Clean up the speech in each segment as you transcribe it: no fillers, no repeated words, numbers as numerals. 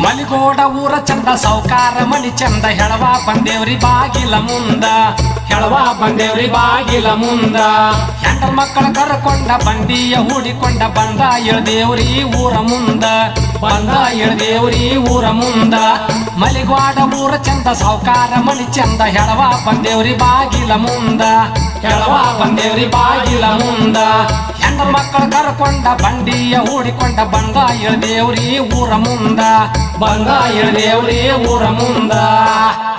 ಮಲಿಗೋಡ ಊರ ಚಂದ ಸೌಕಾರ ಮನಿ ಚಂದ ಹೆಳವ ಬಂದೇವ್ರಿ ಬಾಗಿಲ ಮುಂದ ಹೆಳವ ಬಂದೇವ್ರಿ ಬಾಗಿಲ ಮುಂದ ಹೆಂಡ ಮಕ್ಕಳ ಕರ್ಕೊಂಡ ಬಂಡಿಯ ಹೂಡಿಕೊಂಡ ಬಂದ ಇಳ್ದೇವ್ರಿ ಊರ ಮುಂದ ಬಂದ ಇಳ್ದೇವ್ರಿ ಊರ ಮುಂದ ಮಲಿಗೋಡ ಊರ ಚಂದ ಸೌಕಾರ ಮನಿ ಚಂದ ಹೆಳವ ಬಂದೇವ್ರಿ ಬಾಗಿಲ ಮುಂದ ಹೆಳವ ಬಂದೇವ್ರಿ ಬಾಗಿಲ ಮುಂದ ಹೆಂಡ ಮಕ್ಕಳ ಕರ್ಕೊಂಡ ಬಂಡಿಯ ಹೂಡಿಕೊಂಡ ಬಂದ ಇಳ್ದೇವ್ರಿ ಊರ ಮುಂದ ಬಂದ ಇಳ್ದೇವ್ರಿ ಊರ ಮುಂದ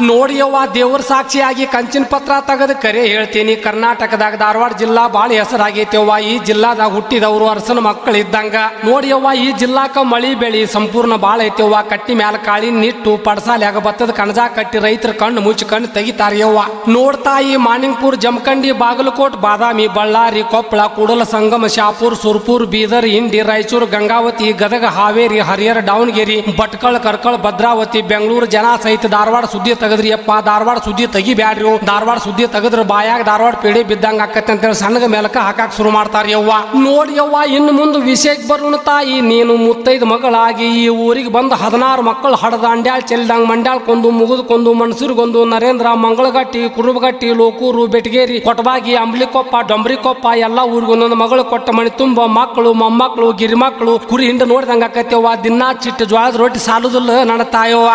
ನೋಡಿಯವ್ವ ದೇವ್ರ ಸಾಕ್ಷಿಯಾಗಿ ಕಂಚಿನ ಪತ್ರ ತೆಗೆದು ಕರೆ ಹೇಳ್ತೀನಿ. ಕರ್ನಾಟಕದಾಗ ಧಾರವಾಡ ಜಿಲ್ಲಾ ಬಾಳ ಹೆಸರಾಗೈತೆವ್ವ. ಈ ಜಿಲ್ಲಾದಾಗ ಹುಟ್ಟಿದವರು ಅರಸನ ಮಕ್ಕಳು ಇದ್ದಂಗ. ನೋಡಿಯವ್ವ ಈ ಜಿಲ್ಲಾಕ ಮಳಿ ಬೆಳಿ ಸಂಪೂರ್ಣ ಬಾಳ ಐತೆವ್ವ. ಕಟ್ಟಿ ಮ್ಯಾಲ ಕಾಳಿ ನಿಟ್ಟು ಪಡಸಾಲ್ಯಾಗ ಭತ್ತದ ಕಣಜ ಕಟ್ಟಿ ರೈತರ ಕಣ್ಣು ಮುಚ್ಚಿ ಕಣ್ಣು ತೆಗಿತಾರ್ಯವ್ವ. ನೋಡ್ತಾಯಿ ಮಾನಿಂಗ್ಪುರ್ ಜಮಖಂಡಿ ಬಾಗಲಕೋಟ್ ಬಾದಾಮಿ ಬಳ್ಳಾರಿ ಕೊಪ್ಪಳ ಕೂಡಲ ಸಂಗಮ ಶಾಪುರ್ ಸುರ್ಪುರ್ ಬೀದರ್ ಇಂಡಿ ರಾಯಚೂರು ಗಂಗಾವತಿ ಗದಗ ಹಾವೇರಿ ಹರಿಹರ ದಾವಣಗೆರೆ ಭಟ್ಕಳ ಕರ್ಕಳ ಭದ್ರಾವತಿ ಬೆಂಗಳೂರು ಜನ ಸಹಿತ ಧಾರವಾಡ ಸುದ್ದಿ ತೆಗದ್ರಿ ಅಪ್ಪ. ಧಾರವಾಡ ಸುದ್ದಿ ತೆಗಿಬ್ಯಾಡ್ರಿ. ಧಾರವಾಡ ಸುದ್ದಿ ತೆಗದ್ರ ಬಾಯಾಗ ಧಾರವಾಡ ಪೇಡಿ ಬಿದ್ದಂಗ ಆಕತ್ತೆ ಅಂತೇಳಿ ಸಣ್ಣಗ ಮೇಲಕ ಹಾಕಾಕ್ ಶುರು ಮಾಡ್ತಾರ ಯವ್ವ. ನೋಡಿ ಯವ್ವ ಇನ್ನು ಮುಂದೆ ವಿಶೇಷ ಬರೋಣ ತಾಯಿ ನೀನು ಮುತ್ತೈದ ಮಗಳಾಗಿ ಈ ಊರಿಗೆ ಬಂದು 16 ಮಕ್ಕಳು ಹಡದ ಅಂಡ್ಯಾಳ್ ಚೆಲ್ದಂಗ ಮಂಡ್ಯಾಳ್ಕೊಂದು ಮುಗಿದುಕೊಂದು ಮನ್ಸೂರ್ಗೊಂದು ನರೇಂದ್ರ ಮಂಗಳಗಟ್ಟಿ ಕುರುಬಗಟ್ಟಿ ಲೋಕೂರು ಬೆಟಗೇರಿ ಕೊಟಬಾಗಿ ಅಂಬ್ಲಿಕೊಪ್ಪ ಡೊಂಬ್ರಿಕೊಪ್ಪ ಎಲ್ಲಾ ಊರಿಗೆ ಒಂದೊಂದು ಮಗಳು ಕೊಟ್ಟ ಮನೆ ತುಂಬ ಮಕ್ಕಳು ಮೊಮ್ಮಕ್ಕಳು ಗಿರಿಮಕ್ಕಳು ಕುರಿ ಹಿಂಡ ನೋಡಿದಂಗ ಆಕತ್ಯವ್ವ. ದಿನಾ ಚಿಟ್ಟು ಜ್ವಾಳದ ರೊಟ್ಟಿ ಸಾಲುದಿಲ್ಲ ನನ್ನ ತಾಯವ್ವ.